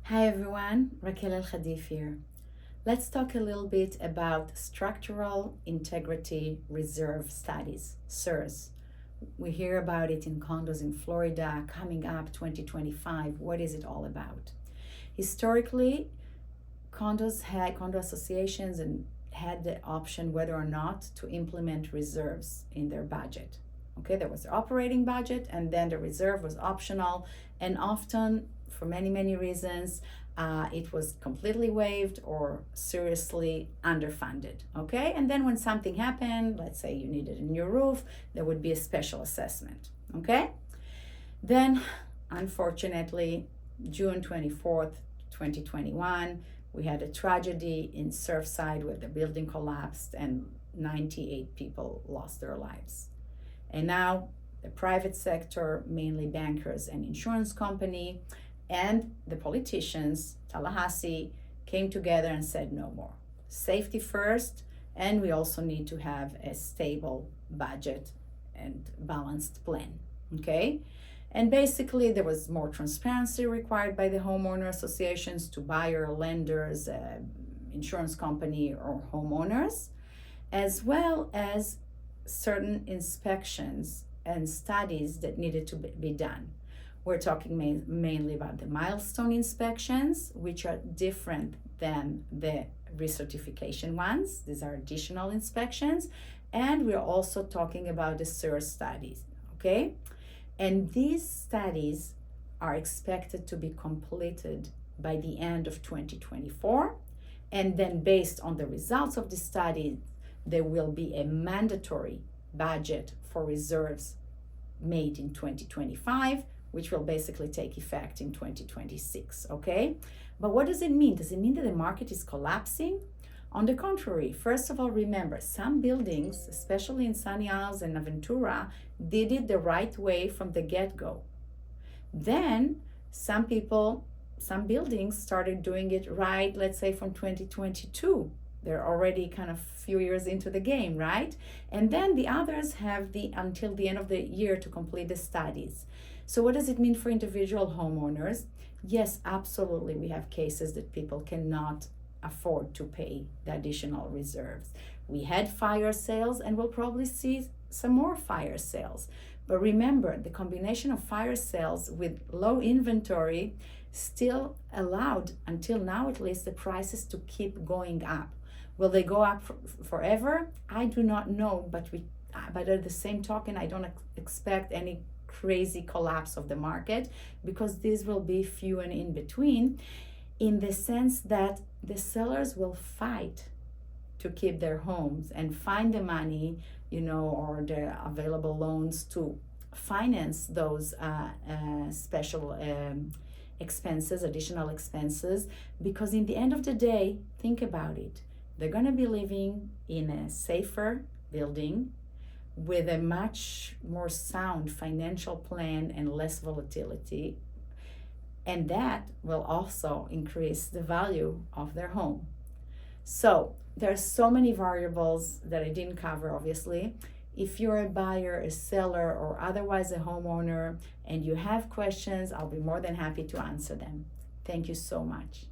Hi everyone, Raquel El Khadif here. Let's talk a little bit about Structural Integrity Reserve Studies, SIRS. We hear about it in condos in Florida coming up 2025. What is it all about? Historically, condo associations had the option whether or not to implement reserves in their budget. Okay, there was the operating budget, and then the reserve was optional, and often, for many reasons, it was completely waived or seriously underfunded. Okay, and then when something happened, let's say you needed a new roof, there would be a special assessment. Okay, then unfortunately, June 24th, 2021, we had a tragedy in Surfside where the building collapsed and 98 people lost their lives. And now the private sector, mainly bankers and insurance company, and the politicians, Tallahassee, came together and said no more. Safety first, and we also need to have a stable budget and balanced plan. Okay? And basically, there was more transparency required by the homeowner associations to buyer, lenders, insurance company, or homeowners, as well as certain inspections and studies that needed to be done. We're talking mainly about the milestone inspections, which are different than the recertification ones. These are additional inspections. And we're also talking about the SIRS studies, okay? And these studies are expected to be completed by the end of 2024. And then based on the results of the study, there will be a mandatory budget for reserves made in 2025, which will basically take effect in 2026, okay? But what does it mean? Does it mean that the market is collapsing? On the contrary, first of all, remember, some buildings, especially in Sunny Isles and Aventura, did it the right way from the get-go. Then some buildings started doing it right, let's say from 2022. They're already kind of few years into the game, right? And then the others have until the end of the year to complete the studies. So what does it mean for individual homeowners? Yes, absolutely. We have cases that people cannot afford to pay the additional reserves. We had fire sales, and we'll probably see some more fire sales. But remember, the combination of fire sales with low inventory still allowed, until now at least, the prices to keep going up. Will they go up forever? I do not know, but at the same token, I don't expect any crazy collapse of the market, because these will be few and in between, in the sense that the sellers will fight to keep their homes and find the money, or the available loans to finance those special expenses, additional expenses, because in the end of the day, think about it. They're going to be living in a safer building with a much more sound financial plan and less volatility. And that will also increase the value of their home. So there are so many variables that I didn't cover, obviously. If you're a buyer, a seller, or otherwise a homeowner, and you have questions, I'll be more than happy to answer them. Thank you so much.